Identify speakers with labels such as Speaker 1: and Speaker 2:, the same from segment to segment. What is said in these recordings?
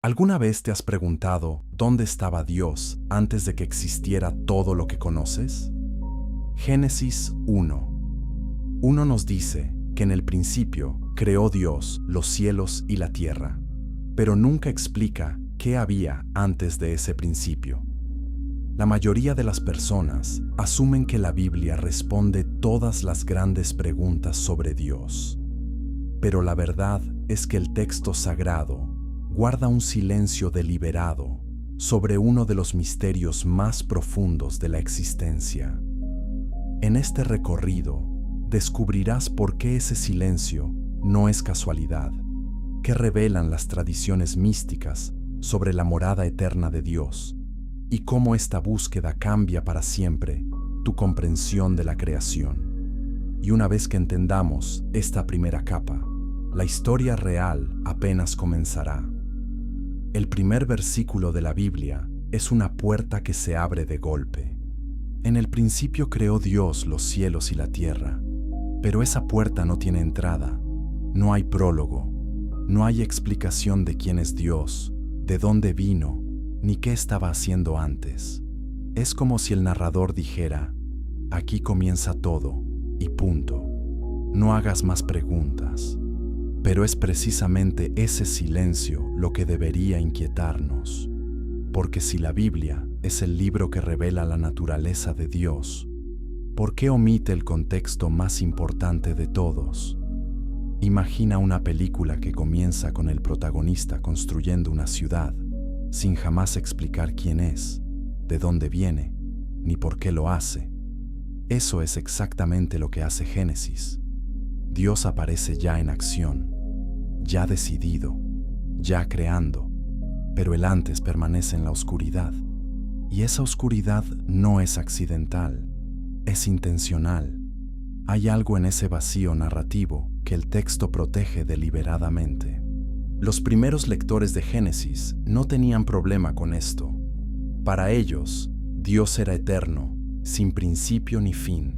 Speaker 1: ¿Alguna vez te has preguntado dónde estaba Dios antes de que existiera todo lo que conoces? Génesis 1:1 nos dice que en el principio creó Dios los cielos y la tierra, pero nunca explica qué había antes de ese principio. La mayoría de las personas asumen que la Biblia responde todas las grandes preguntas sobre Dios. Pero la verdad es que el texto sagrado guarda un silencio deliberado sobre uno de los misterios más profundos de la existencia. En este recorrido descubrirás por qué ese silencio no es casualidad, qué revelan las tradiciones místicas sobre la morada eterna de Dios y cómo esta búsqueda cambia para siempre tu comprensión de la creación. Y una vez que entendamos esta primera capa, la historia real apenas comenzará. El primer versículo de la Biblia es una puerta que se abre de golpe. En el principio creó Dios los cielos y la tierra, pero esa puerta no tiene entrada, no hay prólogo, no hay explicación de quién es Dios, de dónde vino, ni qué estaba haciendo antes. Es como si el narrador dijera: aquí comienza todo, y punto. No hagas más preguntas. Pero es precisamente ese silencio lo que debería inquietarnos. Porque si la Biblia es el libro que revela la naturaleza de Dios, ¿por qué omite el contexto más importante de todos? Imagina una película que comienza con el protagonista construyendo una ciudad, sin jamás explicar quién es, de dónde viene, ni por qué lo hace. Eso es exactamente lo que hace Génesis. Dios aparece ya en acción, ya decidido, ya creando, pero el antes permanece en la oscuridad. Y esa oscuridad no es accidental, es intencional. Hay algo en ese vacío narrativo que el texto protege deliberadamente. Los primeros lectores de Génesis no tenían problema con esto. Para ellos, Dios era eterno, sin principio ni fin.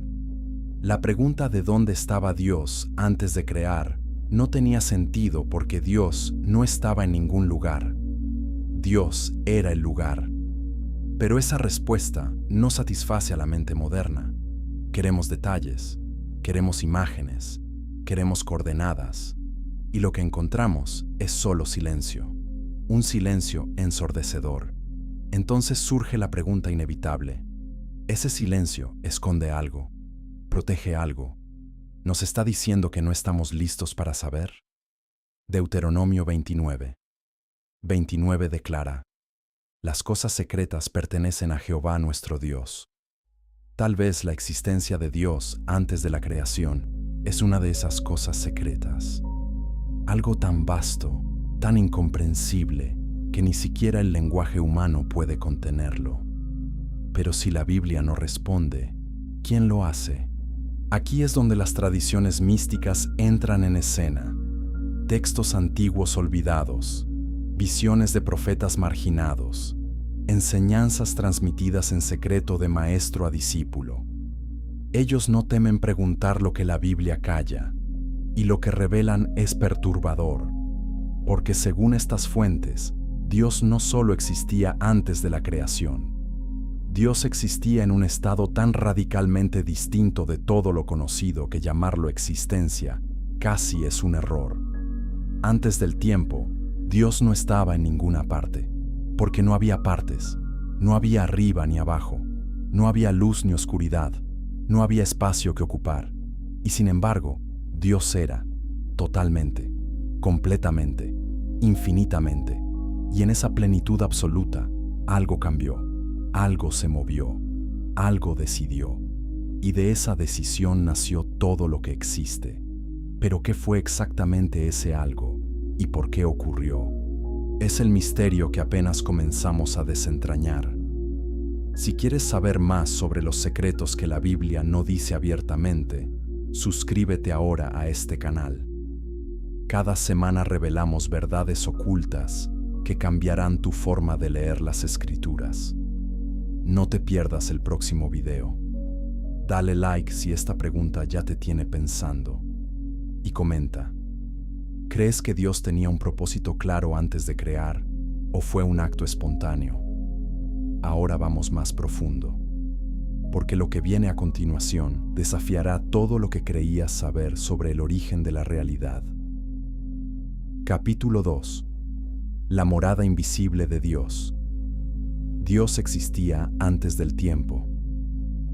Speaker 1: La pregunta de dónde estaba Dios antes de crear no tenía sentido porque Dios no estaba en ningún lugar. Dios era el lugar. Pero esa respuesta no satisface a la mente moderna. Queremos detalles, queremos imágenes, queremos coordenadas. Y lo que encontramos es solo silencio. Un silencio ensordecedor. Entonces surge la pregunta inevitable. ¿Ese silencio esconde algo? ¿Protege algo? ¿Nos está diciendo que no estamos listos para saber? Deuteronomio 29:29 declara: las cosas secretas pertenecen a Jehová nuestro Dios. Tal vez la existencia de Dios antes de la creación es una de esas cosas secretas. Algo tan vasto, tan incomprensible, que ni siquiera el lenguaje humano puede contenerlo. Pero si la Biblia no responde, ¿quién lo hace? Aquí es donde las tradiciones místicas entran en escena. Textos antiguos olvidados, visiones de profetas marginados, enseñanzas transmitidas en secreto de maestro a discípulo. Ellos no temen preguntar lo que la Biblia calla, y lo que revelan es perturbador, porque según estas fuentes, Dios no solo existía antes de la creación. Dios existía en un estado tan radicalmente distinto de todo lo conocido que llamarlo existencia casi es un error. Antes del tiempo, Dios no estaba en ninguna parte, porque no había partes, no había arriba ni abajo, no había luz ni oscuridad, no había espacio que ocupar. Y sin embargo, Dios era, totalmente, completamente, infinitamente. Y en esa plenitud absoluta, algo cambió. Algo se movió, algo decidió, y de esa decisión nació todo lo que existe. Pero ¿qué fue exactamente ese algo y por qué ocurrió? Es el misterio que apenas comenzamos a desentrañar. Si quieres saber más sobre los secretos que la Biblia no dice abiertamente, suscríbete ahora a este canal. Cada semana revelamos verdades ocultas que cambiarán tu forma de leer las Escrituras. No te pierdas el próximo video. Dale like si esta pregunta ya te tiene pensando. Y comenta: ¿crees que Dios tenía un propósito claro antes de crear ¿O fue un acto espontáneo? Ahora vamos más profundo, porque lo que viene a continuación desafiará todo lo que creías saber sobre el origen de la realidad. Capítulo 2. La morada invisible de Dios. Dios existía antes del tiempo.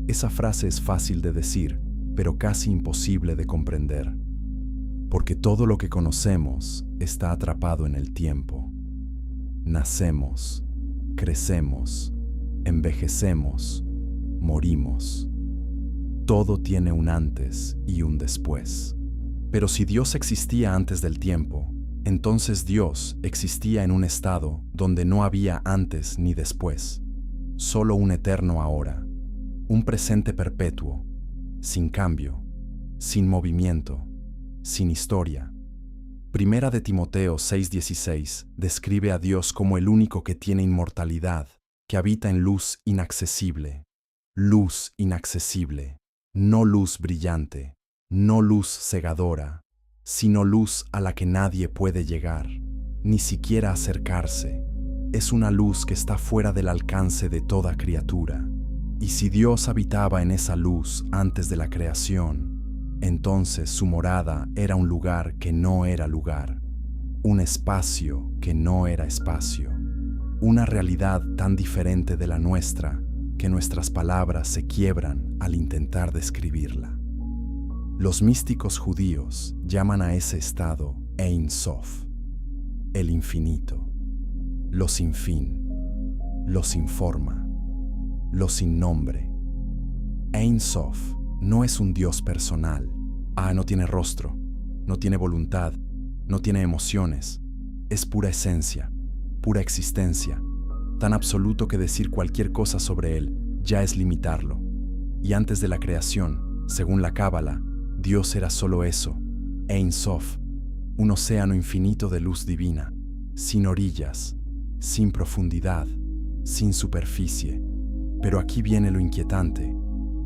Speaker 1: Esa frase es fácil de decir, pero casi imposible de comprender, porque todo lo que conocemos está atrapado en el tiempo. Nacemos, crecemos, envejecemos, morimos. Todo tiene un antes y un después. Pero si Dios existía antes del tiempo, entonces Dios existía en un estado donde no había antes ni después, solo un eterno ahora, un presente perpetuo, sin cambio, sin movimiento, sin historia. Primera de Timoteo 6:16 describe a Dios como el único que tiene inmortalidad, que habita en luz inaccesible, no luz brillante, no luz cegadora, sino luz a la que nadie puede llegar, ni siquiera acercarse. Es una luz que está fuera del alcance de toda criatura. Y si Dios habitaba en esa luz antes de la creación, entonces su morada era un lugar que no era lugar, un espacio que no era espacio, una realidad tan diferente de la nuestra que nuestras palabras se quiebran al intentar describirla. Los místicos judíos llaman a ese estado Ein Sof, el infinito, lo sin fin, lo sin forma, lo sin nombre. Ein Sof no es un Dios personal. No tiene rostro, no tiene voluntad, no tiene emociones. Es pura esencia, pura existencia, tan absoluto que decir cualquier cosa sobre él ya es limitarlo. Y antes de la creación, según la Cábala, Dios era solo eso, Ein Sof, un océano infinito de luz divina, sin orillas, sin profundidad, sin superficie. Pero aquí viene lo inquietante.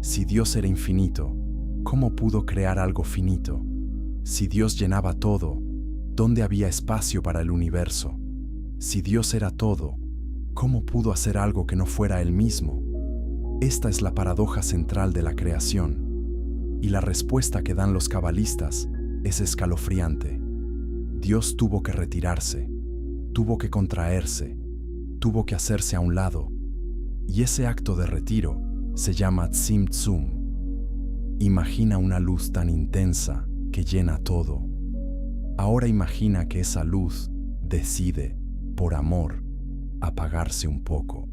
Speaker 1: Si Dios era infinito, ¿cómo pudo crear algo finito? Si Dios llenaba todo, ¿dónde había espacio para el universo? Si Dios era todo, ¿cómo pudo hacer algo que no fuera Él mismo? Esta es la paradoja central de la creación. Y la respuesta que dan los cabalistas es escalofriante. Dios tuvo que retirarse, tuvo que contraerse, tuvo que hacerse a un lado. Y ese acto de retiro se llama Tzimtzum. Imagina una luz tan intensa que llena todo. Ahora imagina que esa luz decide, por amor, apagarse un poco.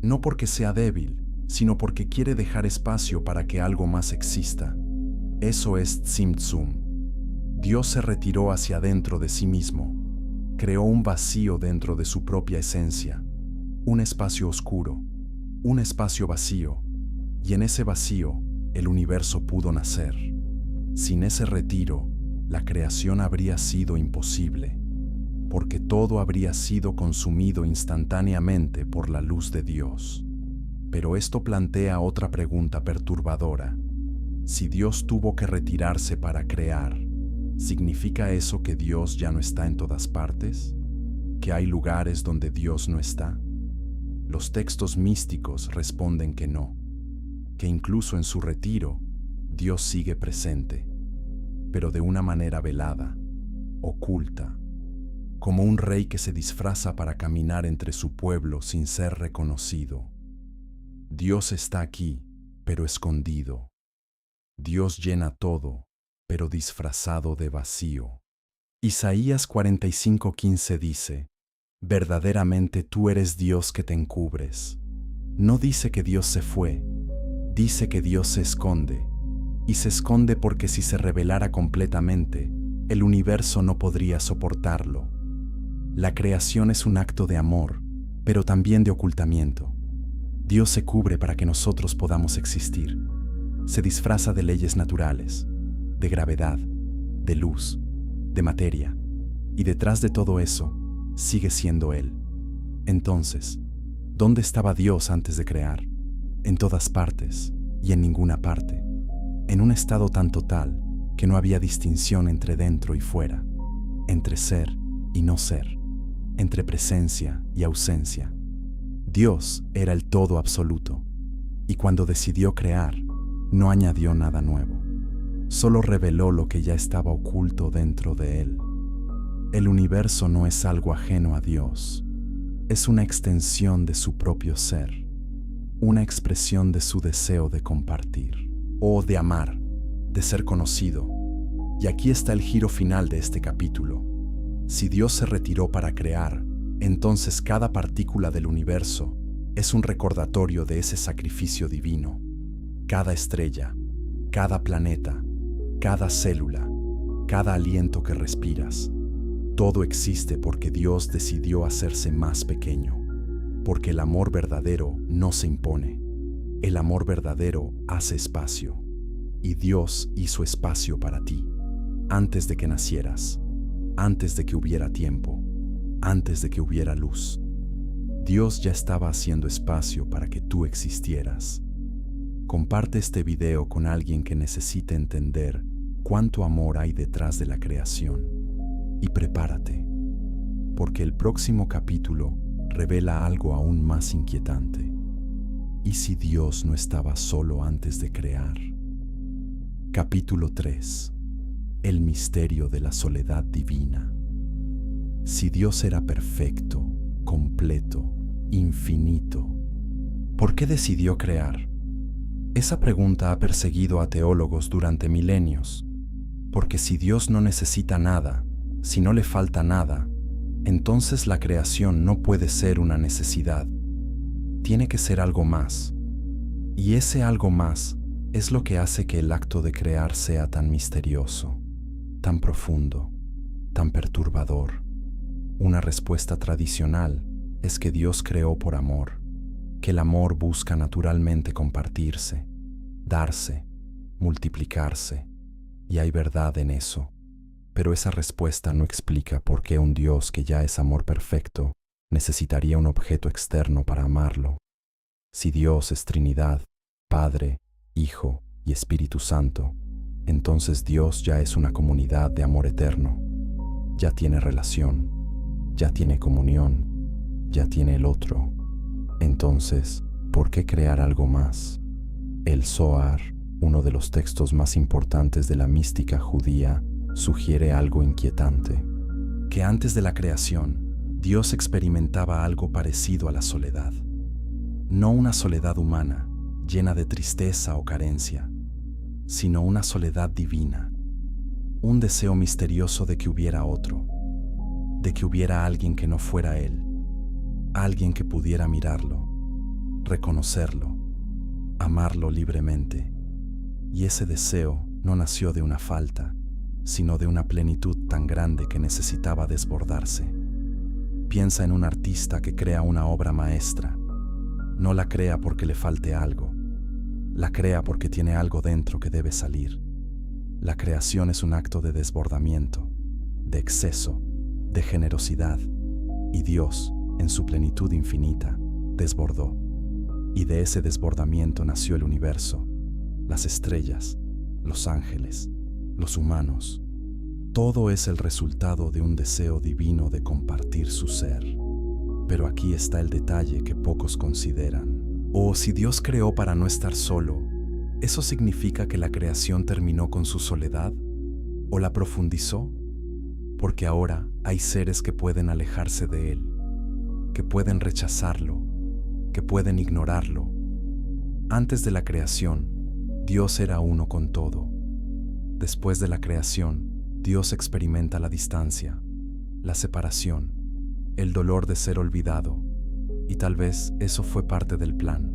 Speaker 1: No porque sea débil, sino porque quiere dejar espacio para que algo más exista. Eso es Tzimtzum. Dios se retiró hacia adentro de sí mismo. Creó un vacío dentro de su propia esencia. Un espacio oscuro, un espacio vacío. Y en ese vacío, el universo pudo nacer. Sin ese retiro, la creación habría sido imposible, porque todo habría sido consumido instantáneamente por la luz de Dios. Pero esto plantea otra pregunta perturbadora. Si Dios tuvo que retirarse para crear, ¿significa eso que Dios ya no está en todas partes? ¿Que hay lugares donde Dios no está? Los textos místicos responden que no, que incluso en su retiro, Dios sigue presente, pero de una manera velada, oculta, como un rey que se disfraza para caminar entre su pueblo sin ser reconocido. Dios está aquí, pero escondido. Dios llena todo, pero disfrazado de vacío. Isaías 45:15 dice: verdaderamente tú eres Dios que te encubres. No dice que Dios se fue, dice que Dios se esconde. Y se esconde porque si se revelara completamente, el universo no podría soportarlo. La creación es un acto de amor, pero también de ocultamiento. Dios se cubre para que nosotros podamos existir. Se disfraza de leyes naturales, de gravedad, de luz, de materia, y detrás de todo eso, sigue siendo Él. Entonces, ¿dónde estaba Dios antes de crear? En todas partes y en ninguna parte, en un estado tan total que no había distinción entre dentro y fuera, entre ser y no ser. entre presencia y ausencia. Dios era el todo absoluto, y cuando decidió crear, no añadió nada nuevo, solo reveló lo que ya estaba oculto dentro de él. El universo no es algo ajeno a Dios, es una extensión de su propio ser, una expresión de su deseo de compartir, o de amar, de ser conocido. Y aquí está el giro final de este capítulo. Si Dios se retiró para crear, entonces cada partícula del universo es un recordatorio de ese sacrificio divino. Cada estrella, cada planeta, cada célula, cada aliento que respiras, todo existe porque Dios decidió hacerse más pequeño, porque el amor verdadero no se impone. El amor verdadero hace espacio, y Dios hizo espacio para ti, antes de que nacieras, antes de que hubiera tiempo, antes de que hubiera luz. Dios ya estaba haciendo espacio para que tú existieras. Comparte este video con alguien que necesite entender cuánto amor hay detrás de la creación. Y prepárate, porque el próximo capítulo revela algo aún más inquietante. ¿Y si Dios no estaba solo antes de crear? Capítulo 3. El misterio de la soledad divina. Si Dios era perfecto, completo, infinito, ¿por qué decidió crear? Esa pregunta ha perseguido a teólogos durante milenios, porque si Dios no necesita nada, si no le falta nada, entonces la creación no puede ser una necesidad. Tiene que ser algo más. Y ese algo más es lo que hace que el acto de crear sea tan misterioso, tan profundo, tan perturbador. Una respuesta tradicional es que Dios creó por amor, que el amor busca naturalmente compartirse, darse, multiplicarse, y hay verdad en eso. Pero esa respuesta no explica por qué un Dios que ya es amor perfecto necesitaría un objeto externo para amarlo. Si Dios es Trinidad, Padre, Hijo y Espíritu Santo, entonces Dios ya es una comunidad de amor eterno. Ya tiene relación, ya tiene comunión, ya tiene el otro. Entonces, ¿por qué crear algo más? El Zohar, uno de los textos más importantes de la mística judía, sugiere algo inquietante, que antes de la creación, Dios experimentaba algo parecido a la soledad. No una soledad humana, llena de tristeza o carencia, sino una soledad divina, un deseo misterioso de que hubiera otro, de que hubiera alguien que no fuera Él, alguien que pudiera mirarlo, reconocerlo, amarlo libremente. Y ese deseo no nació de una falta, sino de una plenitud tan grande que necesitaba desbordarse. Piensa en un artista que crea una obra maestra. No la crea porque le falte algo, la crea porque tiene algo dentro que debe salir. La creación es un acto de desbordamiento, de exceso, de generosidad, y Dios, en su plenitud infinita, desbordó. Y de ese desbordamiento nació el universo, las estrellas, los ángeles, los humanos. Todo es el resultado de un deseo divino de compartir su ser. Pero aquí está el detalle que pocos consideran. Si Dios creó para no estar solo, ¿eso significa que la creación terminó con su soledad? ¿O la profundizó? Porque ahora hay seres que pueden alejarse de Él, que pueden rechazarlo, que pueden ignorarlo. Antes de la creación, Dios era uno con todo. Después de la creación, Dios experimenta la distancia, la separación, el dolor de ser olvidado, y tal vez eso fue parte del plan.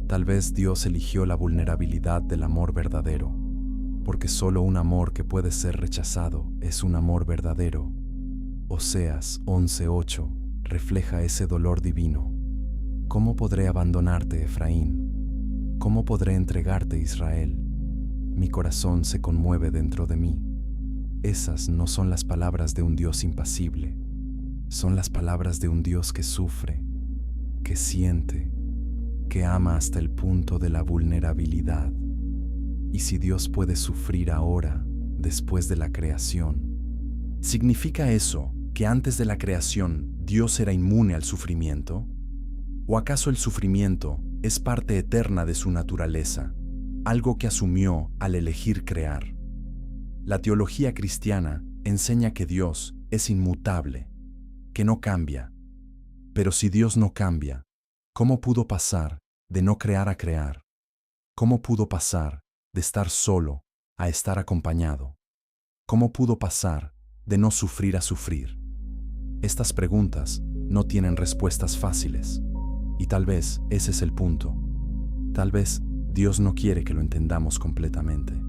Speaker 1: Tal vez Dios eligió la vulnerabilidad del amor verdadero, porque solo un amor que puede ser rechazado es un amor verdadero. Oseas 11:8 refleja ese dolor divino. ¿Cómo podré abandonarte, Efraín? ¿Cómo podré entregarte, Israel? Mi corazón se conmueve dentro de mí. Esas no son las palabras de un Dios impasible. Son las palabras de un Dios que sufre, que siente, que ama hasta el punto de la vulnerabilidad. Y si Dios puede sufrir ahora, después de la creación, ¿significa eso que antes de la creación ¿Dios era inmune al sufrimiento? ¿O acaso el sufrimiento es parte eterna de su naturaleza, algo que asumió al elegir crear? La teología cristiana enseña que Dios es inmutable, que no cambia. Pero si Dios no cambia, ¿cómo pudo pasar de no crear a crear? ¿Cómo pudo pasar de estar solo a estar acompañado? ¿Cómo pudo pasar de no sufrir a sufrir? Estas preguntas no tienen respuestas fáciles. Y tal vez ese es el punto. Tal vez Dios no quiere que lo entendamos completamente.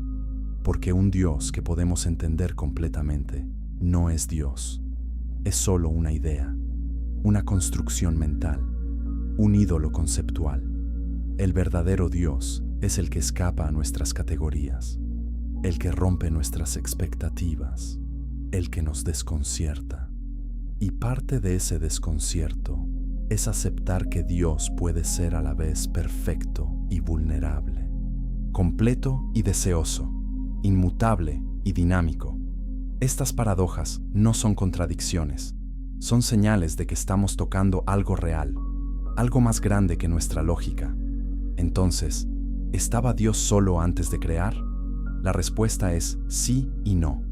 Speaker 1: Porque un Dios que podemos entender completamente no es Dios. Es solo una idea, una construcción mental, un ídolo conceptual. El verdadero Dios es el que escapa a nuestras categorías, el que rompe nuestras expectativas, el que nos desconcierta. Y parte de ese desconcierto es aceptar que Dios puede ser a la vez perfecto y vulnerable, completo y deseoso, inmutable y dinámico. Estas paradojas no son contradicciones, son señales de que estamos tocando algo real, algo más grande que nuestra lógica. Entonces, ¿estaba Dios solo antes de crear? La respuesta es sí y no.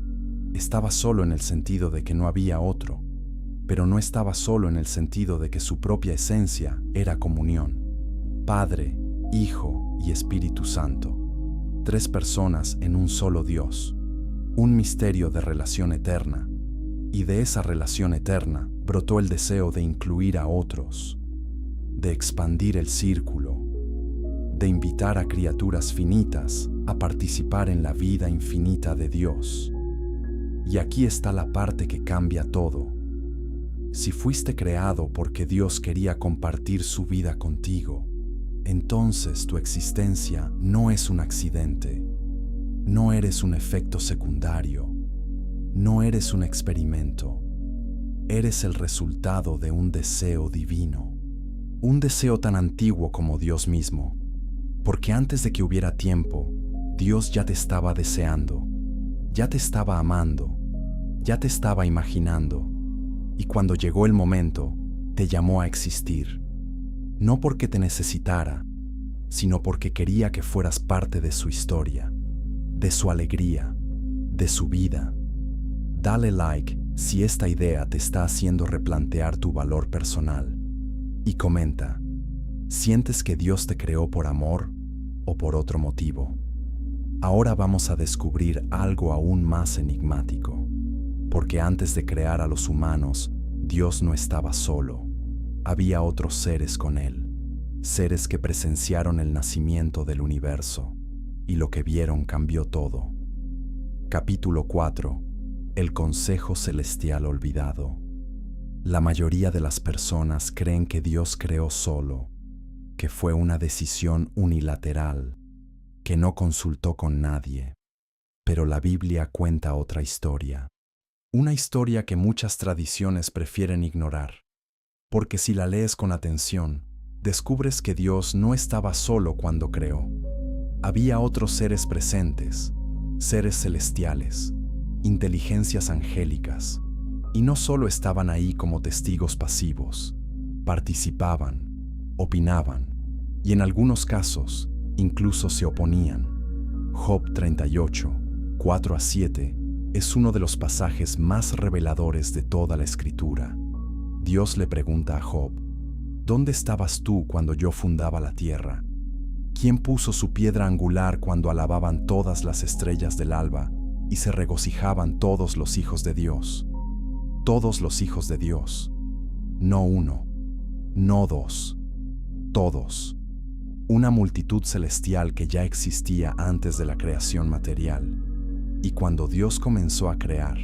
Speaker 1: Estaba solo en el sentido de que no había otro, pero no estaba solo en el sentido de que su propia esencia era comunión. Padre, Hijo y Espíritu Santo. 3 personas en un solo Dios. Un misterio de relación eterna. Y de esa relación eterna brotó el deseo de incluir a otros, de expandir el círculo, de invitar a criaturas finitas a participar en la vida infinita de Dios. Y aquí está la parte que cambia todo. Si fuiste creado porque Dios quería compartir su vida contigo, entonces tu existencia no es un accidente, no eres un efecto secundario, no eres un experimento, eres el resultado de un deseo divino, un deseo tan antiguo como Dios mismo, porque antes de que hubiera tiempo, Dios ya te estaba deseando, ya te estaba amando, ya te estaba imaginando, y cuando llegó el momento, te llamó a existir. No porque te necesitara, sino porque quería que fueras parte de su historia, de su alegría, de su vida. Dale like si esta idea te está haciendo replantear tu valor personal. Y comenta, ¿sientes que Dios te creó por amor o por otro motivo? Ahora vamos a descubrir algo aún más enigmático. Porque antes de crear a los humanos, Dios no estaba solo. Había otros seres con Él, seres que presenciaron el nacimiento del universo, y lo que vieron cambió todo. Capítulo 4. El Consejo Celestial Olvidado. La mayoría de las personas creen que Dios creó solo, que fue una decisión unilateral, que no consultó con nadie. Pero la Biblia cuenta otra historia. Una historia que muchas tradiciones prefieren ignorar, porque si la lees con atención, descubres que Dios no estaba solo cuando creó. Había otros seres presentes, seres celestiales, inteligencias angélicas, y no solo estaban ahí como testigos pasivos, participaban, opinaban, y en algunos casos incluso se oponían. Job 38, 4-7 es uno de los pasajes más reveladores de toda la Escritura. Dios le pregunta a Job, ¿dónde estabas tú cuando yo fundaba la tierra? ¿Quién puso su piedra angular cuando alababan todas las estrellas del alba y se regocijaban todos los hijos de Dios? Todos los hijos de Dios. No uno, no dos, todos. Una multitud celestial que ya existía antes de la creación material. Y cuando Dios comenzó a crear,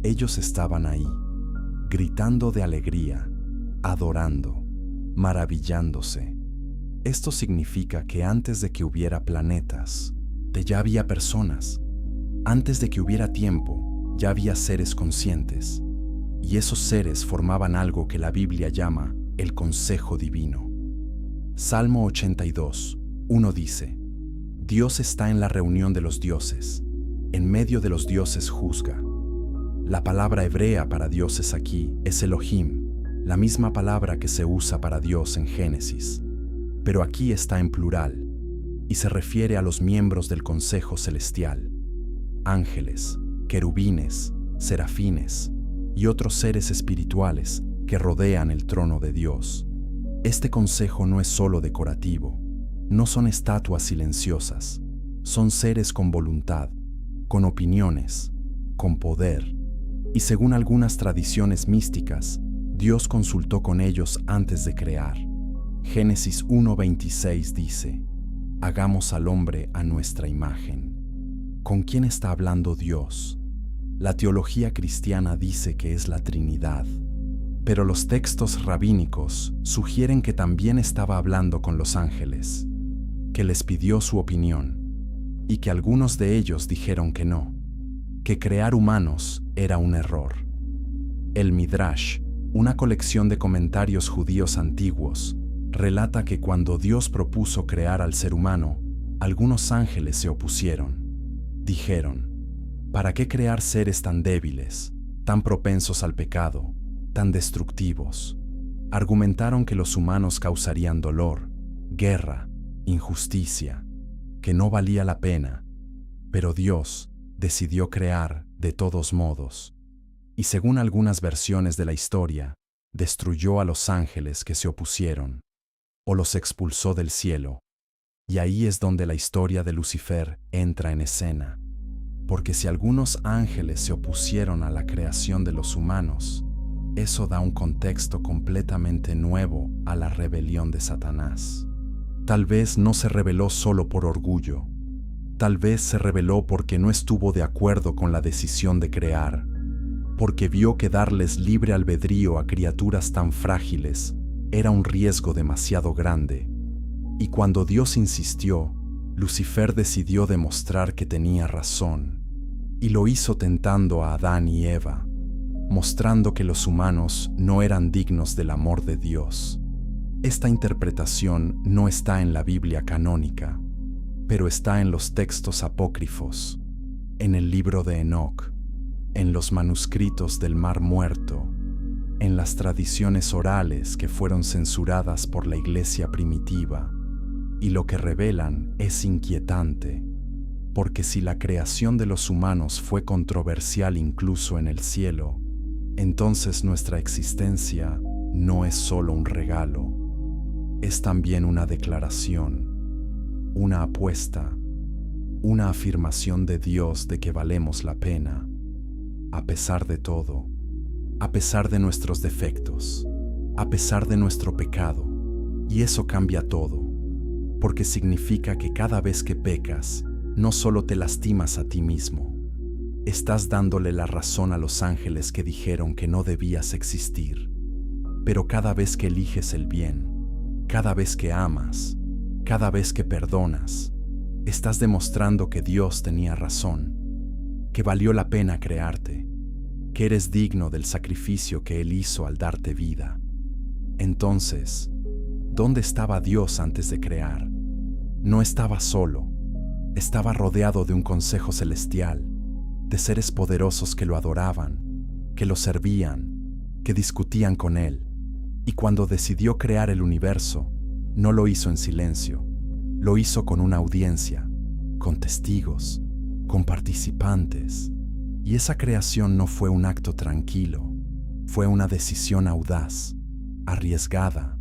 Speaker 1: ellos estaban ahí, gritando de alegría, adorando, maravillándose. Esto significa que antes de que hubiera planetas, ya había personas. Antes de que hubiera tiempo, ya había seres conscientes. Y esos seres formaban algo que la Biblia llama el consejo divino. Salmo 82, 1 dice, Dios está en la reunión de los dioses. En medio de los dioses juzga. La palabra hebrea para dioses aquí es Elohim, la misma palabra que se usa para Dios en Génesis, pero aquí está en plural y se refiere a los miembros del consejo celestial, ángeles, querubines, serafines y otros seres espirituales que rodean el trono de Dios. Este consejo no es solo decorativo, no son estatuas silenciosas, son seres con voluntad, con opiniones, con poder, y según algunas tradiciones místicas, Dios consultó con ellos antes de crear. Génesis 1:26 dice: hagamos al hombre a nuestra imagen. ¿Con quién está hablando Dios? La teología cristiana dice que es la Trinidad, pero los textos rabínicos sugieren que también estaba hablando con los ángeles, que les pidió su opinión, y que algunos de ellos dijeron que no, que crear humanos era un error. El Midrash, una colección de comentarios judíos antiguos, relata que cuando Dios propuso crear al ser humano, algunos ángeles se opusieron. Dijeron: ¿para qué crear seres tan débiles, tan propensos al pecado, tan destructivos? Argumentaron que los humanos causarían dolor, guerra, injusticia, que no valía la pena, pero Dios decidió crear de todos modos, y según algunas versiones de la historia, destruyó a los ángeles que se opusieron, o los expulsó del cielo, y ahí es donde la historia de Lucifer entra en escena, porque si algunos ángeles se opusieron a la creación de los humanos, eso da un contexto completamente nuevo a la rebelión de Satanás. Tal vez no se rebeló solo por orgullo, tal vez se rebeló porque no estuvo de acuerdo con la decisión de crear, porque vio que darles libre albedrío a criaturas tan frágiles era un riesgo demasiado grande, y cuando Dios insistió, Lucifer decidió demostrar que tenía razón, y lo hizo tentando a Adán y Eva, mostrando que los humanos no eran dignos del amor de Dios. Esta interpretación no está en la Biblia canónica, pero está en los textos apócrifos, en el libro de Enoc, en los manuscritos del Mar Muerto, en las tradiciones orales que fueron censuradas por la Iglesia primitiva, y lo que revelan es inquietante, porque si la creación de los humanos fue controversial incluso en el cielo, entonces nuestra existencia no es solo un regalo, es también una declaración, una apuesta, una afirmación de Dios de que valemos la pena, a pesar de todo, a pesar de nuestros defectos, a pesar de nuestro pecado. Y eso cambia todo, porque significa que cada vez que pecas, no solo te lastimas a ti mismo, estás dándole la razón a los ángeles que dijeron que no debías existir. Pero cada vez que eliges el bien, cada vez que amas, cada vez que perdonas, estás demostrando que Dios tenía razón, que valió la pena crearte, que eres digno del sacrificio que Él hizo al darte vida. Entonces, ¿dónde estaba Dios antes de crear? No estaba solo, estaba rodeado de un consejo celestial, de seres poderosos que lo adoraban, que lo servían, que discutían con Él. Y cuando decidió crear el universo, no lo hizo en silencio, lo hizo con una audiencia, con testigos, con participantes. Y esa creación no fue un acto tranquilo, fue una decisión audaz, arriesgada,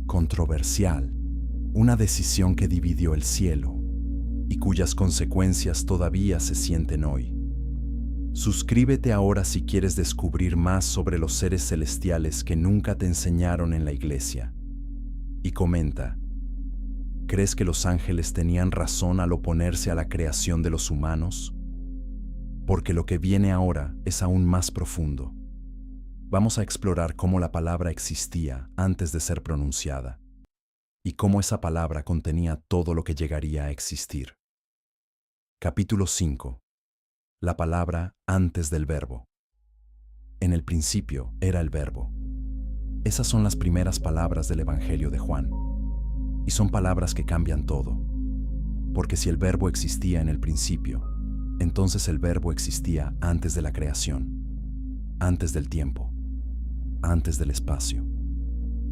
Speaker 1: controversial, una decisión que dividió el cielo y cuyas consecuencias todavía se sienten hoy. Suscríbete ahora si quieres descubrir más sobre los seres celestiales que nunca te enseñaron en la iglesia. Y comenta: ¿crees que los ángeles tenían razón al oponerse a la creación de los humanos? Porque lo que viene ahora es aún más profundo. Vamos a explorar cómo la palabra existía antes de ser pronunciada y cómo esa palabra contenía todo lo que llegaría a existir. Capítulo 5. La palabra antes del verbo. En el principio era el verbo. Esas son las primeras palabras del Evangelio de Juan. Y son palabras que cambian todo. Porque si el verbo existía en el principio, entonces el verbo existía antes de la creación, antes del tiempo. antes del espacio,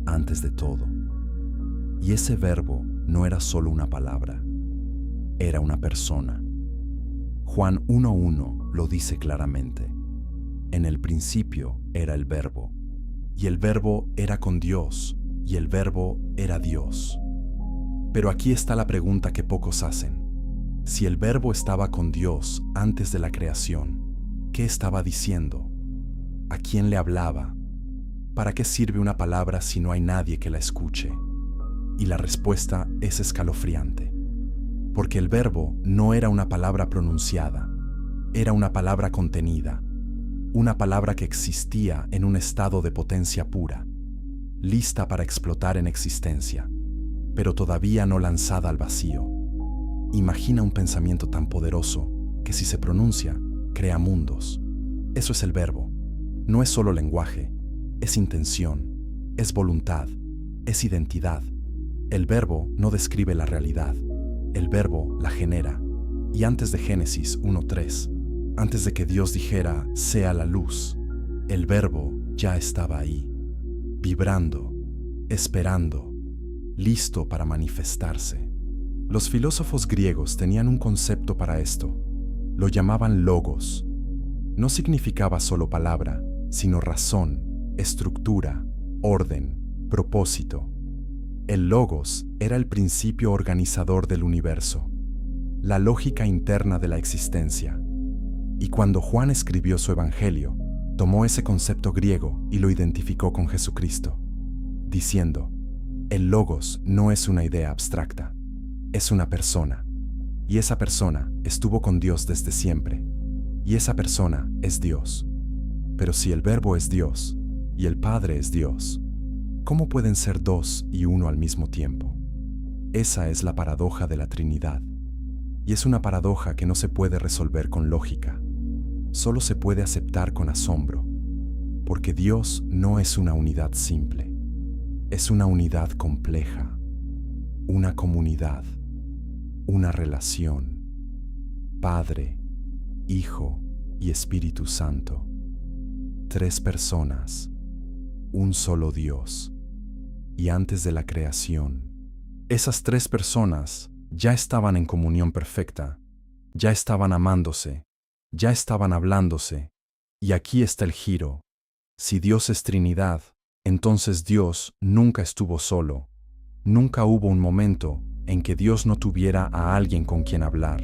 Speaker 1: antes de todo. Y ese verbo no era solo una palabra, era una persona. Juan 1:1 lo dice claramente. En el principio era el verbo, y el verbo era con Dios, y el verbo era Dios. Pero aquí está la pregunta que pocos hacen. Si el verbo estaba con Dios antes de la creación, ¿qué estaba diciendo? ¿A quién le hablaba? ¿Para qué sirve una palabra si no hay nadie que la escuche? Y la respuesta es escalofriante. Porque el verbo no era una palabra pronunciada, era una palabra contenida, una palabra que existía en un estado de potencia pura, lista para explotar en existencia, pero todavía no lanzada al vacío. Imagina un pensamiento tan poderoso que si se pronuncia, crea mundos. Eso es el verbo. No es solo lenguaje, es intención, es voluntad, es identidad. El verbo no describe la realidad, el verbo la genera. Y antes de Génesis 1:3, antes de que Dios dijera, sea la luz, el verbo ya estaba ahí, vibrando, esperando, listo para manifestarse. Los filósofos griegos tenían un concepto para esto. Lo llamaban logos. No significaba solo palabra, sino razón, estructura, orden, propósito. El logos era el principio organizador del universo, la lógica interna de la existencia. Y cuando Juan escribió su evangelio, tomó ese concepto griego y lo identificó con Jesucristo, diciendo, el logos no es una idea abstracta, es una persona, y esa persona estuvo con Dios desde siempre, y esa persona es Dios. Pero si el verbo es Dios, y el Padre es Dios, ¿cómo pueden ser dos y uno al mismo tiempo? Esa es la paradoja de la Trinidad, y es una paradoja que no se puede resolver con lógica, solo se puede aceptar con asombro, porque Dios no es una unidad simple, es una unidad compleja, una comunidad, una relación, Padre, Hijo y Espíritu Santo. 3 personas, un solo Dios. Y antes de la creación, esas 3 personas ya estaban en comunión perfecta, ya estaban amándose, ya estaban hablándose. Y aquí está el giro. Si Dios es Trinidad, entonces Dios nunca estuvo solo. Nunca hubo un momento en que Dios no tuviera a alguien con quien hablar.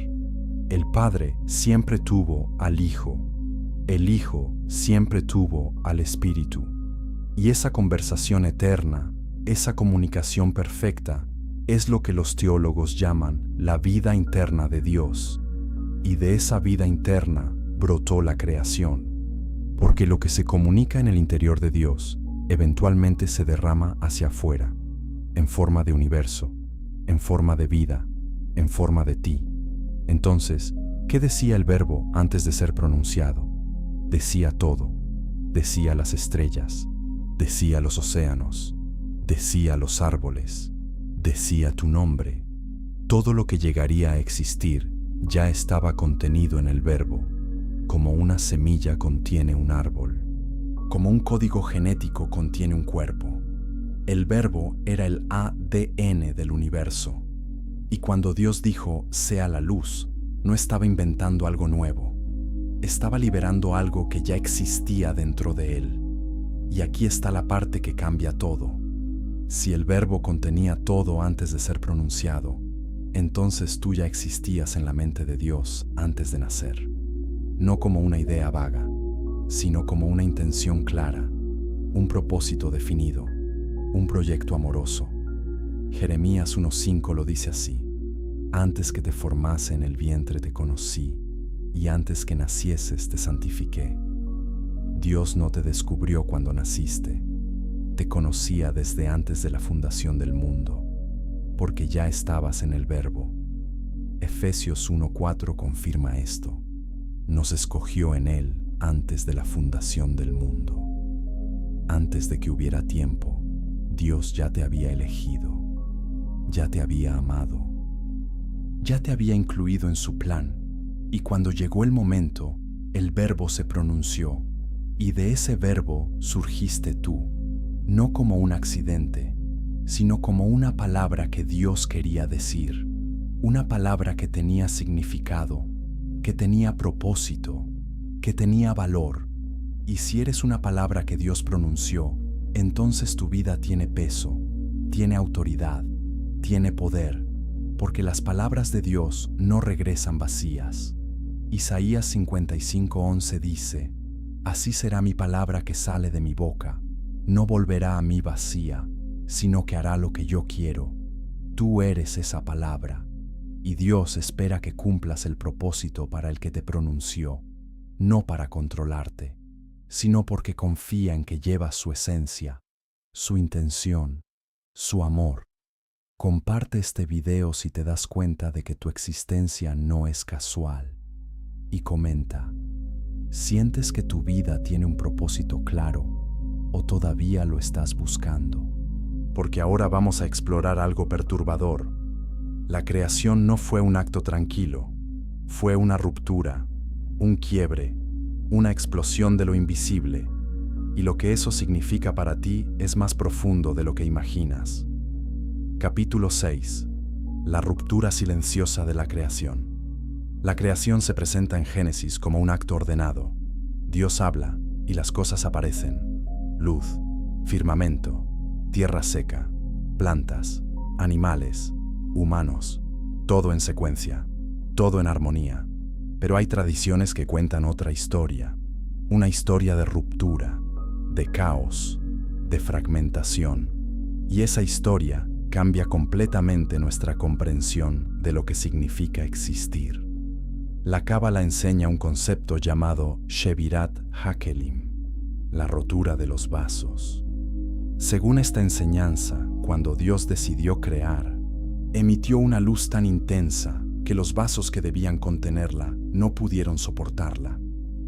Speaker 1: El Padre siempre tuvo al Hijo. El Hijo siempre tuvo al Espíritu. Y esa conversación eterna, esa comunicación perfecta, es lo que los teólogos llaman la vida interna de Dios. Y de esa vida interna brotó la creación. Porque lo que se comunica en el interior de Dios eventualmente se derrama hacia afuera, en forma de universo, en forma de vida, en forma de ti. Entonces, ¿qué decía el verbo antes de ser pronunciado? Decía todo. Decía las estrellas, decía los océanos, decía los árboles, decía tu nombre. Todo lo que llegaría a existir ya estaba contenido en el verbo, como una semilla contiene un árbol, como un código genético contiene un cuerpo. El verbo era el ADN del universo. Y cuando Dios dijo, sea la luz, no estaba inventando algo nuevo. Estaba liberando algo que ya existía dentro de él. Y aquí está la parte que cambia todo. Si el verbo contenía todo antes de ser pronunciado, entonces tú ya existías en la mente de Dios antes de nacer. No como una idea vaga, sino como una intención clara, un propósito definido, un proyecto amoroso. Jeremías 1:5 lo dice así: antes que te formase en el vientre te conocí, y antes que nacieses te santifiqué. Dios no te descubrió cuando naciste, te conocía desde antes de la fundación del mundo, porque ya estabas en el verbo. Efesios 1:4 confirma esto. Nos escogió en Él antes de la fundación del mundo. Antes de que hubiera tiempo, Dios ya te había elegido, ya te había amado, ya te había incluido en su plan, y cuando llegó el momento, el verbo se pronunció, Y de ese verbo surgiste tú, no como un accidente, sino como una palabra que Dios quería decir, una palabra que tenía significado, que tenía propósito, que tenía valor. Y si eres una palabra que Dios pronunció, entonces tu vida tiene peso, tiene autoridad, tiene poder, porque las palabras de Dios no regresan vacías. Isaías 55:11 dice: Así será mi palabra que sale de mi boca, no volverá a mí vacía, sino que hará lo que yo quiero. Tú eres esa palabra, y Dios espera que cumplas el propósito para el que te pronunció, no para controlarte, sino porque confía en que llevas su esencia, su intención, su amor. Comparte este video si te das cuenta de que tu existencia no es casual. Y comenta: ¿sientes que tu vida tiene un propósito claro o todavía lo estás buscando? Porque ahora vamos a explorar algo perturbador. La creación no fue un acto tranquilo, fue una ruptura, un quiebre, una explosión de lo invisible, y lo que eso significa para ti es más profundo de lo que imaginas. Capítulo 6. La ruptura silenciosa de la creación. La creación se presenta en Génesis como un acto ordenado. Dios habla y las cosas aparecen: luz, firmamento, tierra seca, plantas, animales, humanos, todo en secuencia, todo en armonía. Pero hay tradiciones que cuentan otra historia, una historia de ruptura, de caos, de fragmentación. Y esa historia cambia completamente nuestra comprensión de lo que significa existir. La Cábala enseña un concepto llamado Shevirat HaKelim, la rotura de los vasos. Según esta enseñanza, cuando Dios decidió crear, emitió una luz tan intensa que los vasos que debían contenerla no pudieron soportarla.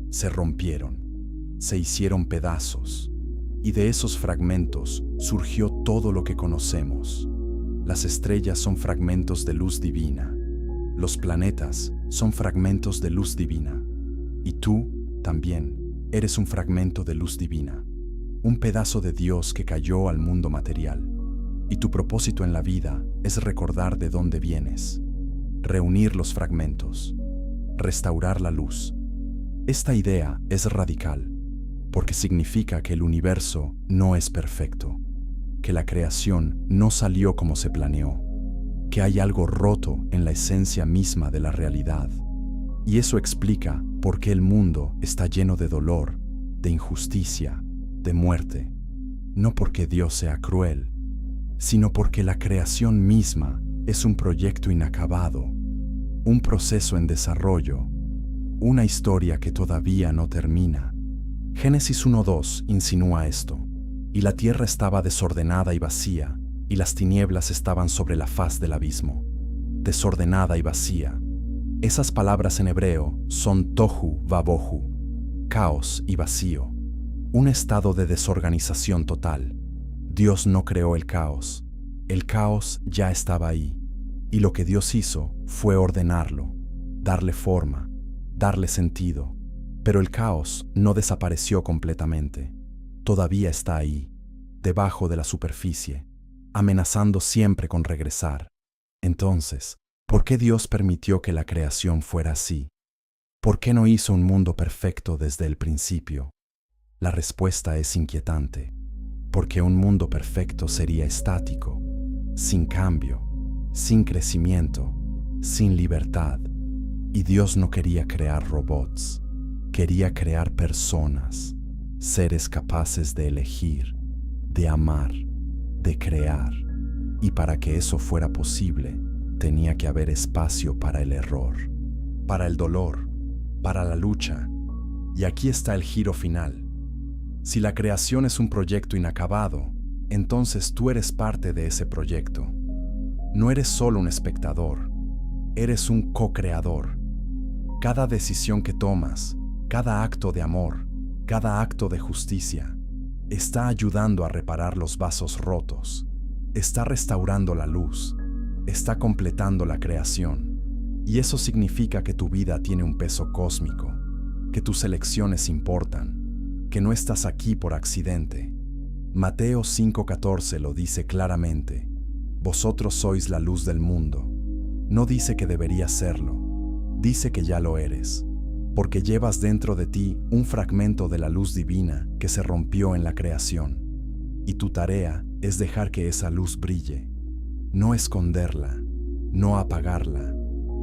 Speaker 1: Se rompieron, se hicieron pedazos, y de esos fragmentos surgió todo lo que conocemos. Las estrellas son fragmentos de luz divina. Los planetas son fragmentos de luz divina. Y tú, también, eres un fragmento de luz divina. Un pedazo de Dios que cayó al mundo material. Y tu propósito en la vida es recordar de dónde vienes. Reunir los fragmentos. Restaurar la luz. Esta idea es radical, porque significa que el universo no es perfecto, que la creación no salió como se planeó, que hay algo roto en la esencia misma de la realidad. Y eso explica por qué el mundo está lleno de dolor, de injusticia, de muerte. No porque Dios sea cruel, sino porque la creación misma es un proyecto inacabado, un proceso en desarrollo, una historia que todavía no termina. Génesis 1:2 insinúa esto: y la tierra estaba desordenada y vacía, y las tinieblas estaban sobre la faz del abismo. Desordenada y vacía. Esas palabras en hebreo son tohu vabohu, caos y vacío, un estado de desorganización total. Dios no creó el caos ya estaba ahí, y lo que Dios hizo fue ordenarlo, darle forma, darle sentido. Pero el caos no desapareció completamente, todavía está ahí, debajo de la superficie, amenazando siempre con regresar. Entonces, ¿por qué Dios permitió que la creación fuera así? ¿Por qué no hizo un mundo perfecto desde el principio? La respuesta es inquietante, porque un mundo perfecto sería estático, sin cambio, sin crecimiento, sin libertad. Y Dios no quería crear robots, quería crear personas, seres capaces de elegir, de amar, de crear. Y para que eso fuera posible, tenía que haber espacio para el error, para el dolor, para la lucha. Y aquí está el giro final. Si la creación es un proyecto inacabado, entonces tú eres parte de ese proyecto. No eres solo un espectador, eres un co-creador. Cada decisión que tomas, cada acto de amor, cada acto de justicia, está ayudando a reparar los vasos rotos, está restaurando la luz, está completando la creación. Y eso significa que tu vida tiene un peso cósmico, que tus elecciones importan, que no estás aquí por accidente. Mateo 5:14 lo dice claramente. Vosotros sois la luz del mundo. No dice que deberías serlo, dice que ya lo eres, porque llevas dentro de ti un fragmento de la luz divina que se rompió en la creación. Y tu tarea es dejar que esa luz brille, no esconderla, no apagarla,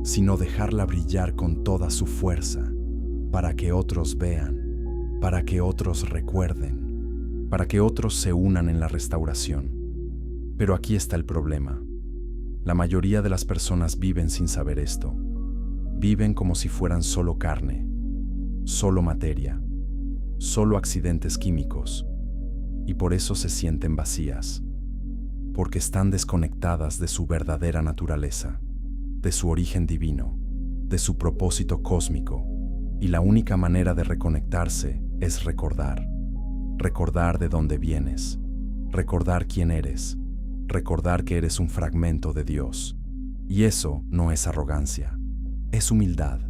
Speaker 1: sino dejarla brillar con toda su fuerza, para que otros vean, para que otros recuerden, para que otros se unan en la restauración. Pero aquí está el problema. La mayoría de las personas viven sin saber esto. Viven como si fueran solo carne, solo materia, solo accidentes químicos, y por eso se sienten vacías, porque están desconectadas de su verdadera naturaleza, de su origen divino, de su propósito cósmico, y la única manera de reconectarse es recordar. Recordar de dónde vienes, recordar quién eres, recordar que eres un fragmento de Dios. Y eso no es arrogancia, es humildad,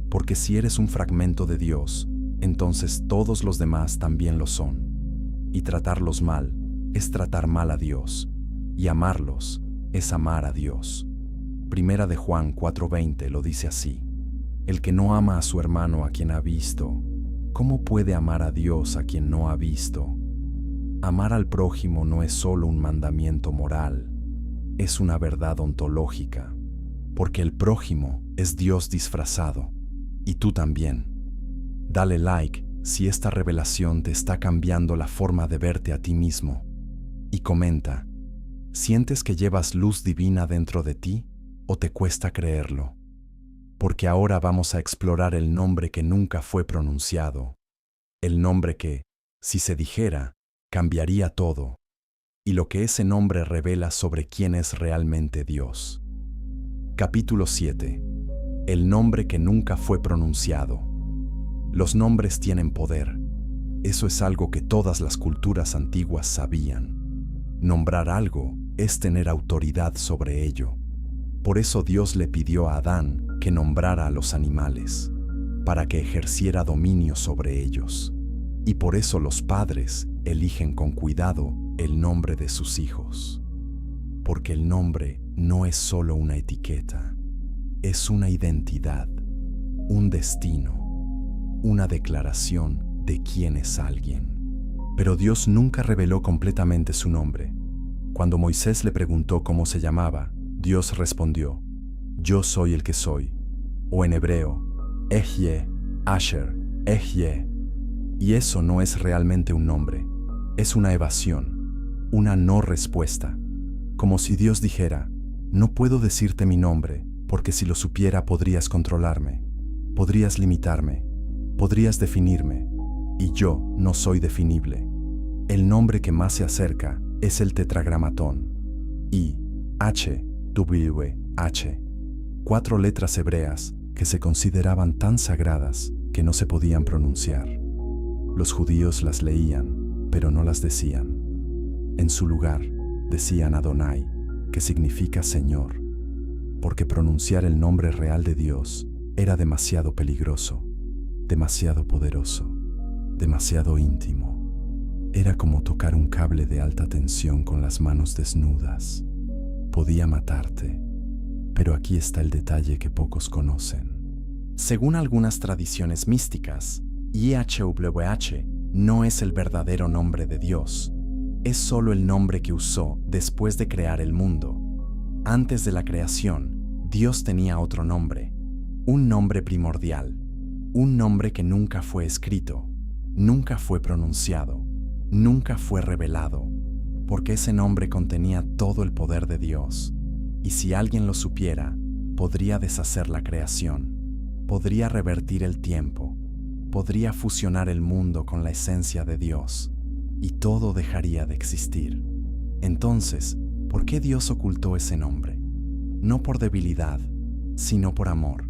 Speaker 1: porque si eres un fragmento de Dios, entonces todos los demás también lo son. Y tratarlos mal es tratar mal a Dios, y amarlos es amar a Dios. Primera de Juan 4:20 lo dice así: el que no ama a su hermano a quien ha visto, ¿cómo puede amar a Dios a quien no ha visto? Amar al prójimo no es solo un mandamiento moral, es una verdad ontológica, porque el prójimo es Dios disfrazado, y tú también. Dale like si esta revelación te está cambiando la forma de verte a ti mismo, y comenta, ¿sientes que llevas luz divina dentro de ti o te cuesta creerlo? Porque ahora vamos a explorar el nombre que nunca fue pronunciado, el nombre que, si se dijera, cambiaría todo, y lo que ese nombre revela sobre quién es realmente Dios. Capítulo 7. El nombre que nunca fue pronunciado. Los nombres tienen poder. Eso es algo que todas las culturas antiguas sabían. Nombrar algo es tener autoridad sobre ello. Por eso Dios le pidió a Adán que nombrara a los animales, para que ejerciera dominio sobre ellos. Y por eso los padres eligen con cuidado el nombre de sus hijos. Porque el nombre no es solo una etiqueta, es una identidad, un destino, una declaración de quién es alguien. Pero Dios nunca reveló completamente su nombre. Cuando Moisés le preguntó cómo se llamaba, Dios respondió, yo soy el que soy, o en hebreo, Ehyeh, Asher, Ehyeh. Y eso no es realmente un nombre, es una evasión, una no respuesta. Como si Dios dijera, no puedo decirte mi nombre, porque si lo supiera podrías controlarme, podrías limitarme, podrías definirme, y yo no soy definible. El nombre que más se acerca es el tetragramatón, I-H-W-H, 4 letras hebreas que se consideraban tan sagradas que no se podían pronunciar. Los judíos las leían, pero no las decían. En su lugar, decían Adonai, que significa Señor, porque pronunciar el nombre real de Dios era demasiado peligroso, demasiado poderoso, demasiado íntimo. Era como tocar un cable de alta tensión con las manos desnudas. Podía matarte, pero aquí está el detalle que pocos conocen. Según algunas tradiciones místicas, YHWH no es el verdadero nombre de Dios. Es solo el nombre que usó después de crear el mundo. Antes de la creación, Dios tenía otro nombre, un nombre primordial, un nombre que nunca fue escrito, nunca fue pronunciado, nunca fue revelado, porque ese nombre contenía todo el poder de Dios, y si alguien lo supiera, podría deshacer la creación, podría revertir el tiempo, podría fusionar el mundo con la esencia de Dios, y todo dejaría de existir. Entonces, ¿por qué Dios ocultó ese nombre? No por debilidad, sino por amor,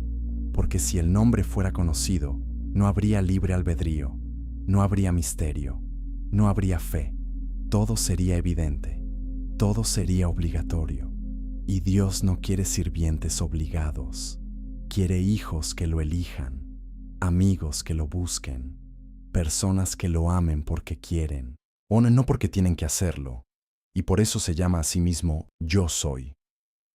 Speaker 1: porque si el nombre fuera conocido, no habría libre albedrío, no habría misterio, no habría fe, todo sería evidente, todo sería obligatorio. Y Dios no quiere sirvientes obligados, quiere hijos que lo elijan, amigos que lo busquen. personas que lo amen porque quieren, o no porque tienen que hacerlo. Y por eso se llama a sí mismo Yo Soy,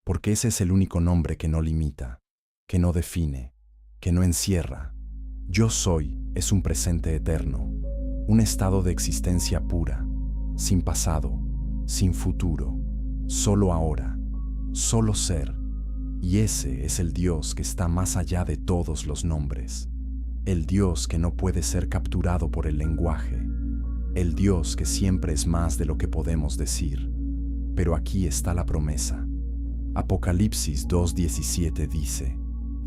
Speaker 1: porque ese es el único nombre que no limita, que no define, que no encierra. Yo Soy es un presente eterno, un estado de existencia pura, sin pasado, sin futuro, solo ahora, solo ser. Y ese es el Dios que está más allá de todos los nombres, el Dios que no puede ser capturado por el lenguaje, el Dios que siempre es más de lo que podemos decir. Pero aquí está la promesa. Apocalipsis 2:17 dice: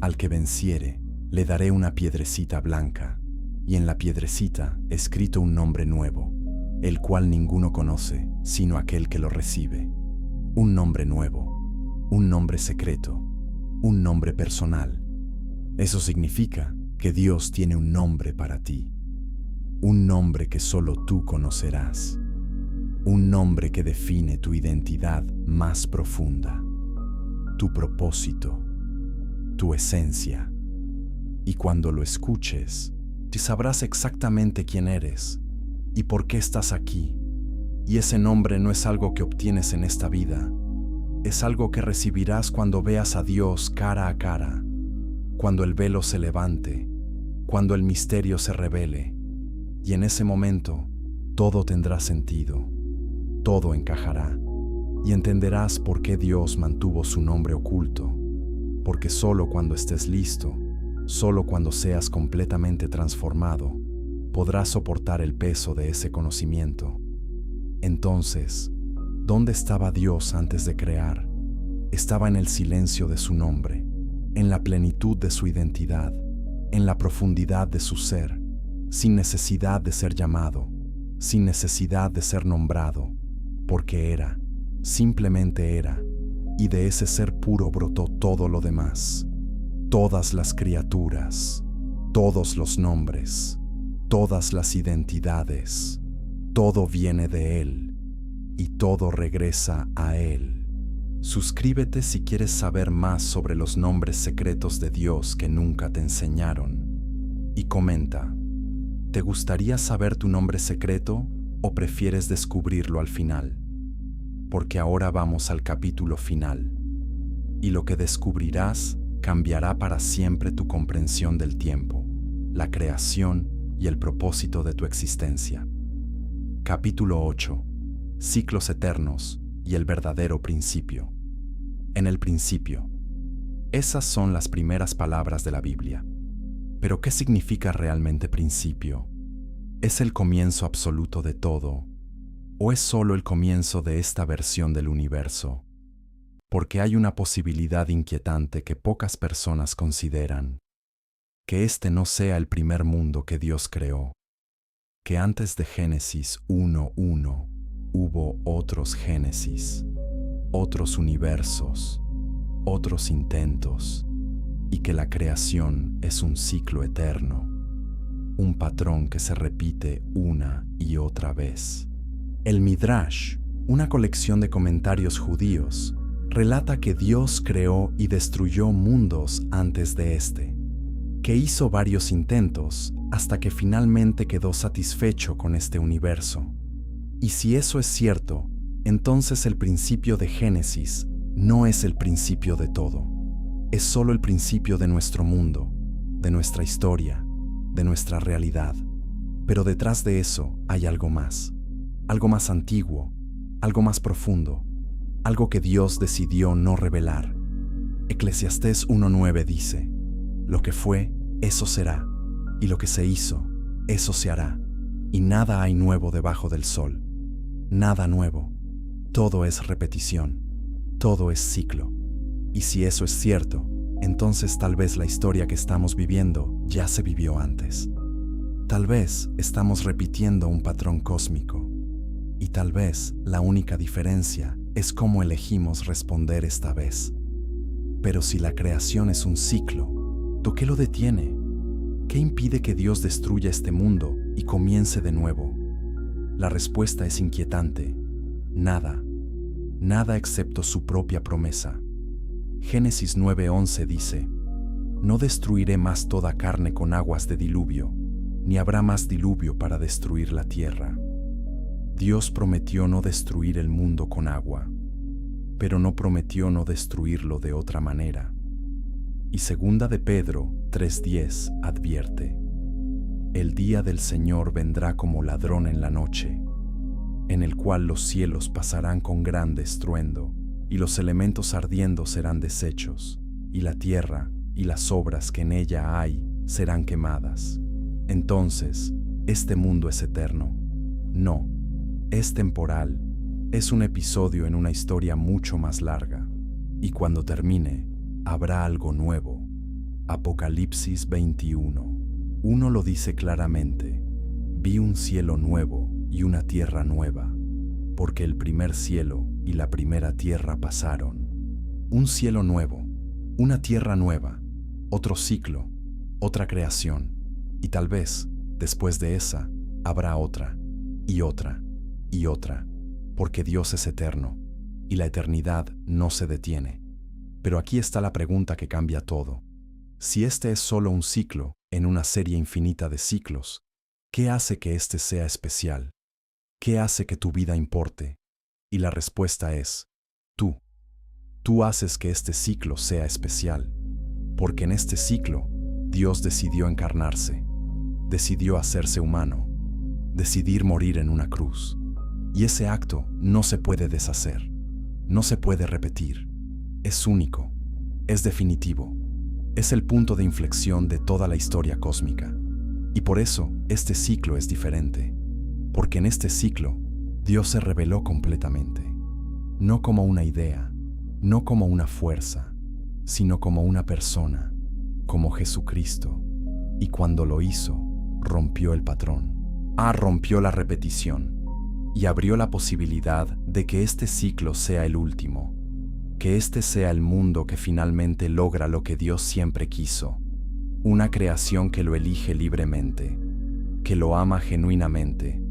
Speaker 1: Al que venciere, le daré una piedrecita blanca, y en la piedrecita escrito un nombre nuevo, el cual ninguno conoce, sino aquel que lo recibe. Un nombre nuevo, un nombre secreto, un nombre personal. Eso significa que Dios tiene un nombre para ti, un nombre que solo tú conocerás, un nombre que define tu identidad más profunda, tu propósito, tu esencia. Y cuando lo escuches, te sabrás exactamente quién eres y por qué estás aquí. Y ese nombre no es algo que obtienes en esta vida, es algo que recibirás cuando veas a Dios cara a cara, cuando el velo se levante, cuando el misterio se revele. Y en ese momento, todo tendrá sentido, todo encajará, y entenderás por qué Dios mantuvo su nombre oculto, porque solo cuando estés listo, solo cuando seas completamente transformado, podrás soportar el peso de ese conocimiento. Entonces, ¿dónde estaba Dios antes de crear? Estaba en el silencio de su nombre, en la plenitud de su identidad, en la profundidad de su ser, sin necesidad de ser llamado, sin necesidad de ser nombrado, porque era, simplemente era, y de ese ser puro brotó todo lo demás, todas las criaturas, todos los nombres, todas las identidades, todo viene de Él, y todo regresa a Él. Suscríbete si quieres saber más sobre los nombres secretos de Dios que nunca te enseñaron. Y comenta, ¿te gustaría saber tu nombre secreto o prefieres descubrirlo al final? Porque ahora vamos al capítulo final, y lo que descubrirás cambiará para siempre tu comprensión del tiempo, la creación y el propósito de tu existencia. Capítulo 8. Ciclos eternos y el verdadero principio. En el principio. Esas son las primeras palabras de la Biblia. Pero ¿qué significa realmente principio? ¿Es el comienzo absoluto de todo? ¿O es solo el comienzo de esta versión del universo? Porque hay una posibilidad inquietante que pocas personas consideran: que este no sea el primer mundo que Dios creó, que antes de Génesis 1:1 hubo otros Génesis, otros universos, otros intentos, y que la creación es un ciclo eterno, un patrón que se repite una y otra vez. El Midrash, una colección de comentarios judíos, relata que Dios creó y destruyó mundos antes de este, que hizo varios intentos hasta que finalmente quedó satisfecho con este universo. Y si eso es cierto, entonces el principio de Génesis no es el principio de todo. Es solo el principio de nuestro mundo, de nuestra historia, de nuestra realidad. Pero detrás de eso hay algo más antiguo, algo más profundo, algo que Dios decidió no revelar. Eclesiastés 1:9 dice: lo que fue, eso será, y lo que se hizo, eso se hará, y nada hay nuevo debajo del sol. Nada nuevo. Todo es repetición. Todo es ciclo. Y si eso es cierto, entonces tal vez la historia que estamos viviendo ya se vivió antes. Tal vez estamos repitiendo un patrón cósmico. Y tal vez la única diferencia es cómo elegimos responder esta vez. Pero si la creación es un ciclo, ¿qué lo detiene? ¿Qué impide que Dios destruya este mundo y comience de nuevo? La respuesta es inquietante. Nada. Nada excepto su propia promesa. Génesis 9:11 dice: no destruiré más toda carne con aguas de diluvio, ni habrá más diluvio para destruir la tierra. Dios prometió no destruir el mundo con agua, pero no prometió no destruirlo de otra manera. Y segunda de Pedro 3:10 advierte: el día del Señor vendrá como ladrón en la noche, en el cual los cielos pasarán con grande estruendo, y los elementos ardiendo serán deshechos, y la tierra y las obras que en ella hay serán quemadas. Entonces, ¿este mundo es eterno? No, es temporal, es un episodio en una historia mucho más larga, y cuando termine, habrá algo nuevo. Apocalipsis 21:1 lo dice claramente: vi un cielo nuevo y una tierra nueva, porque el primer cielo y la primera tierra pasaron. Un cielo nuevo, una tierra nueva, otro ciclo, otra creación, y tal vez, después de esa, habrá otra, y otra, y otra, porque Dios es eterno, y la eternidad no se detiene. Pero aquí está la pregunta que cambia todo. Si este es solo un ciclo en una serie infinita de ciclos, ¿qué hace que este sea especial? ¿Qué hace que tu vida importe? Y la respuesta es: tú. Tú haces que este ciclo sea especial, porque en este ciclo Dios decidió encarnarse, decidió hacerse humano, decidir morir en una cruz. Y ese acto no se puede deshacer, no se puede repetir. Es único, es definitivo, es el punto de inflexión de toda la historia cósmica. Y por eso este ciclo es diferente, porque en este ciclo Dios se reveló completamente, no como una idea, no como una fuerza, sino como una persona, como Jesucristo. Y cuando lo hizo, rompió el patrón. Rompió la repetición y abrió la posibilidad de que este ciclo sea el último, que este sea el mundo que finalmente logra lo que Dios siempre quiso, una creación que lo elige libremente, que lo ama genuinamente,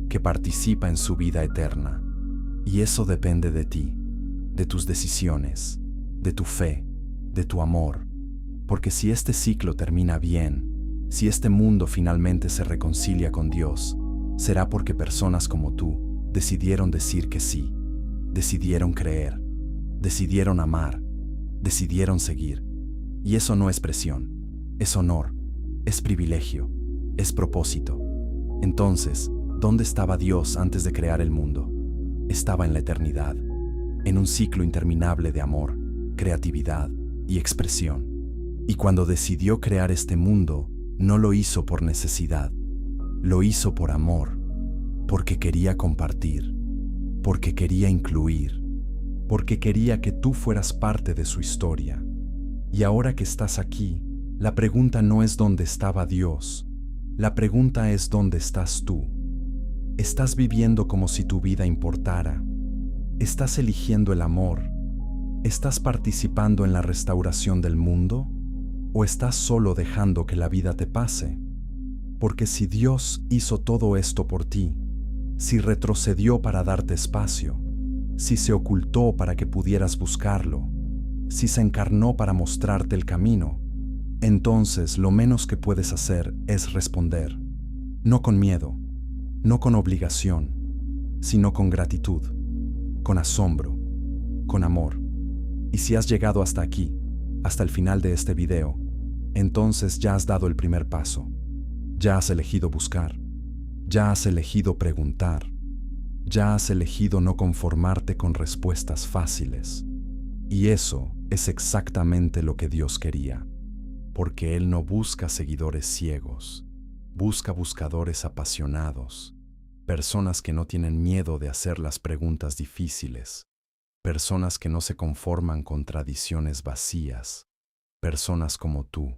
Speaker 1: que participa en su vida eterna. Y eso depende de ti, de tus decisiones, de tu fe, de tu amor, porque si este ciclo termina bien, si este mundo finalmente se reconcilia con Dios, será porque personas como tú decidieron decir que sí, decidieron creer, decidieron amar, decidieron seguir. Y eso no es presión, es honor, es privilegio, es propósito. Entonces, ¿dónde estaba Dios antes de crear el mundo? Estaba en la eternidad, en un ciclo interminable de amor, creatividad y expresión. Y cuando decidió crear este mundo, no lo hizo por necesidad, lo hizo por amor, porque quería compartir, porque quería incluir, porque quería que tú fueras parte de su historia. Y ahora que estás aquí, la pregunta no es dónde estaba Dios, la pregunta es dónde estás tú. ¿Estás viviendo como si tu vida importara? ¿Estás eligiendo el amor? ¿Estás participando en la restauración del mundo? ¿O estás solo dejando que la vida te pase? Porque si Dios hizo todo esto por ti, si retrocedió para darte espacio, si se ocultó para que pudieras buscarlo, si se encarnó para mostrarte el camino, entonces lo menos que puedes hacer es responder, no con miedo, no con obligación, sino con gratitud, con asombro, con amor. Y si has llegado hasta aquí, hasta el final de este video, entonces ya has dado el primer paso. Ya has elegido buscar. Ya has elegido preguntar. Ya has elegido no conformarte con respuestas fáciles. Y eso es exactamente lo que Dios quería, porque Él no busca seguidores ciegos, busca buscadores apasionados, personas que no tienen miedo de hacer las preguntas difíciles, personas que no se conforman con tradiciones vacías, personas como tú.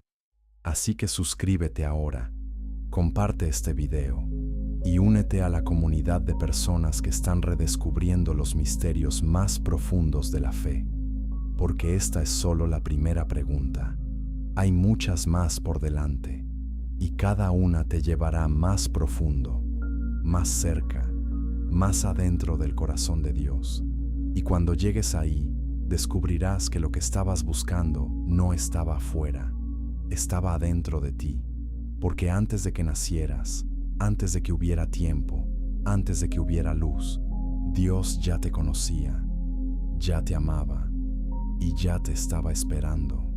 Speaker 1: Así que suscríbete ahora, comparte este video y únete a la comunidad de personas que están redescubriendo los misterios más profundos de la fe, porque esta es solo la primera pregunta. Hay muchas más por delante, y cada una te llevará más profundo, más cerca, más adentro del corazón de Dios. Y cuando llegues ahí, descubrirás que lo que estabas buscando no estaba afuera, estaba adentro de ti. porque antes de que nacieras, antes de que hubiera tiempo, antes de que hubiera luz, Dios ya te conocía, ya te amaba y ya te estaba esperando.